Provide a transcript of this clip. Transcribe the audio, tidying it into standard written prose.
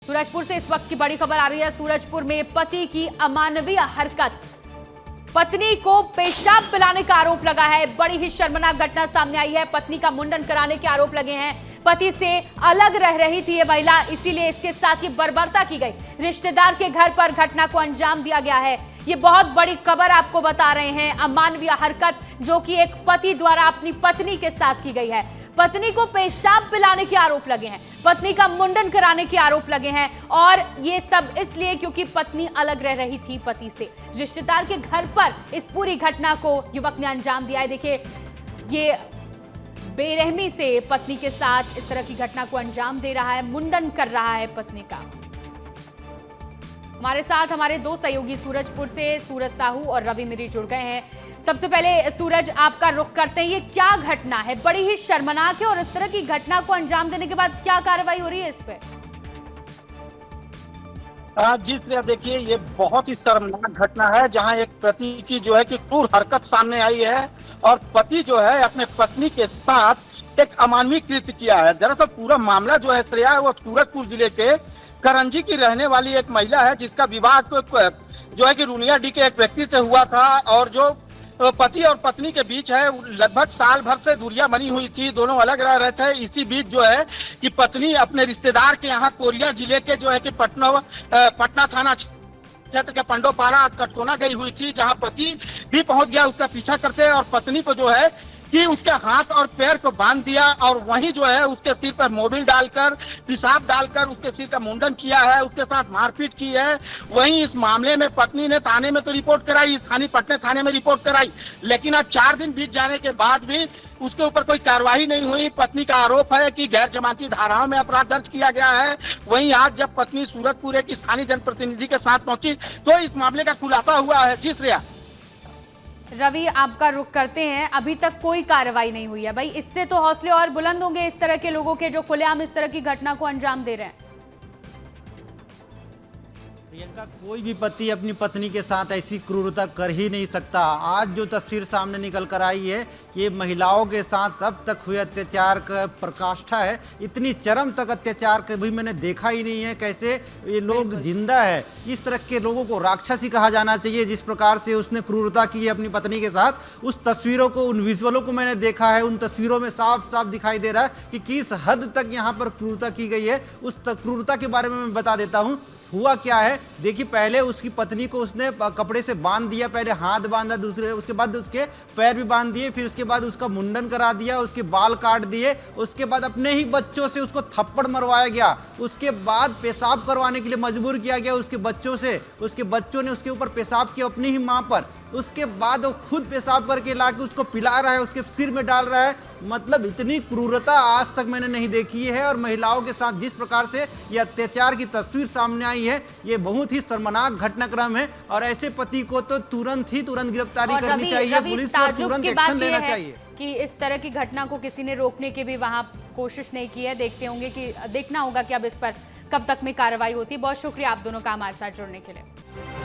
सूरजपुर से इस वक्त की बड़ी खबर आ रही है। सूरजपुर में पति की अमानवीय हरकत, पत्नी को पेशाब पिलाने का आरोप लगा है। बड़ी ही शर्मनाक घटना सामने आई है। पत्नी का मुंडन कराने के आरोप लगे हैं। पति से अलग रह रही थी ये महिला, इसीलिए इसके साथ ही बर्बरता की गई। रिश्तेदार के घर पर घटना को अंजाम दिया गया है। ये बहुत बड़ी खबर आपको बता रहे हैं। अमानवीय हरकत जो कि एक पति द्वारा अपनी पत्नी के साथ की गई है। पत्नी को पेशाब पिलाने के आरोप लगे हैं, पत्नी का मुंडन कराने के आरोप लगे हैं, और ये सब इसलिए क्योंकि पत्नी अलग रह रही थी पति से। रिश्तेदार के घर पर इस पूरी घटना को युवक ने अंजाम दिया है। देखिए, ये बेरहमी से पत्नी के साथ इस तरह की घटना को अंजाम दे रहा है, मुंडन कर रहा है पत्नी का। हमारे साथ हमारे दो सहयोगी सूरजपुर से सूरज साहू और रवि मिरी जुड़ गए हैं। सबसे पहले सूरज, आपका रुख करते हैं। ये क्या घटना है? बड़ी ही शर्मनाक है, और इस तरह की घटना को अंजाम देने के बाद क्या कार्रवाई हो रही है इस पे? जी श्रेया, देखिए ये बहुत ही शर्मनाक घटना है जहां एक पति की जो है कि क्रूर हरकत सामने आई है, और पति जो है अपने पत्नी के साथ एक अमानवीय कृत्य किया है। दरअसल पूरा मामला जो है श्रेया, वो सूरजपुर जिले के करंजी की रहने वाली एक महिला है, जिसका विवाह जो है कि रुनियाडीह के एक व्यक्ति से हुआ था, और जो पति और पत्नी के बीच है लगभग साल भर से दूरियां बनी हुई थी। दोनों अलग रह रहे थे। इसी बीच जो है कि पत्नी अपने रिश्तेदार के यहाँ कोरिया जिले के जो है कि पटना थाना क्षेत्र के पंडोपारा कटकोना गई हुई थी, जहां पति भी पहुंच गया उसका पीछा करते, और पत्नी को जो है कि उसके हाथ और पैर को बांध दिया, और वहीं जो है उसके सिर पर मोबिल डालकर, पेशाब डालकर उसके सिर का मुंडन किया है, उसके साथ मारपीट की है। वहीं इस मामले में पत्नी ने थाने में तो रिपोर्ट कराई, पटना थाने में रिपोर्ट कराई, लेकिन अब 4 दिन बीत जाने के बाद भी उसके ऊपर कोई कार्रवाई नहीं हुई। पत्नी का आरोप है कि गैर जमानती धाराओं में अपराध दर्ज किया गया है। वहीं आज जब पत्नी सूरजपुर एक स्थानीय जनप्रतिनिधि के साथ पहुंची तो इस मामले का खुलासा हुआ है। जी श्रेया। रवि, आपका रुख करते हैं। अभी तक कोई कार्रवाई नहीं हुई है। भाई, इससे तो हौसले और बुलंद होंगे इस तरह के लोगों के जो खुलेआम इस तरह की घटना को अंजाम दे रहे हैं। प्रियंका, कोई भी पति अपनी पत्नी के साथ ऐसी क्रूरता कर ही नहीं सकता। आज जो तस्वीर सामने निकल कर आई है, ये महिलाओं के साथ अब तक हुए अत्याचार का प्रकाष्ठा है। इतनी चरम तक अत्याचार कभी मैंने देखा ही नहीं है। कैसे ये लोग जिंदा है। इस तरह के लोगों को राक्षस ही कहा जाना चाहिए। जिस प्रकार से उसने क्रूरता की है अपनी पत्नी के साथ, उस तस्वीरों को, उन विजुअलों को मैंने देखा है। उन तस्वीरों में साफ साफ दिखाई दे रहा है कि किस हद तक यहाँ पर क्रूरता की गई है। उस क्रूरता के बारे में मैं बता देता हूँ। हुआ क्या है, देखिए, पहले उसकी पत्नी को उसने कपड़े से बांध दिया। पहले हाथ बांधा, दूसरे उसके बाद उसके पैर भी बांध दिए, फिर उसके बाद उसका मुंडन करा दिया, उसके बाल काट दिए। उसके बाद अपने ही बच्चों से उसको थप्पड़ मरवाया गया। उसके बाद पेशाब करवाने के लिए मजबूर किया गया उसके बच्चों से। उसके बच्चों ने उसके ऊपर पेशाब किया, अपनी ही माँ पर। उसके बाद वो खुद पेशाब करके लाके उसको पिला रहा है, उसके सिर में डाल रहा है। मतलब इतनी क्रूरता आज तक मैंने नहीं देखी है। और महिलाओं के साथ जिस प्रकार से ये अत्याचार की तस्वीर सामने आई है, ये बहुत ही शर्मनाक घटनाक्रम है, और ऐसे पति को तो तुरंत गिरफ्तारी करनी चाहिए। पुलिस को तुरंत एक्शन लेना चाहिए कि इस तरह की घटना को किसी ने रोकने की भी वहां कोशिश नहीं की है। देखना होगा कि अब इस पर कब तक में कार्रवाई होती है। बहुत शुक्रिया आप दोनों का हमारे साथ जुड़ने के लिए।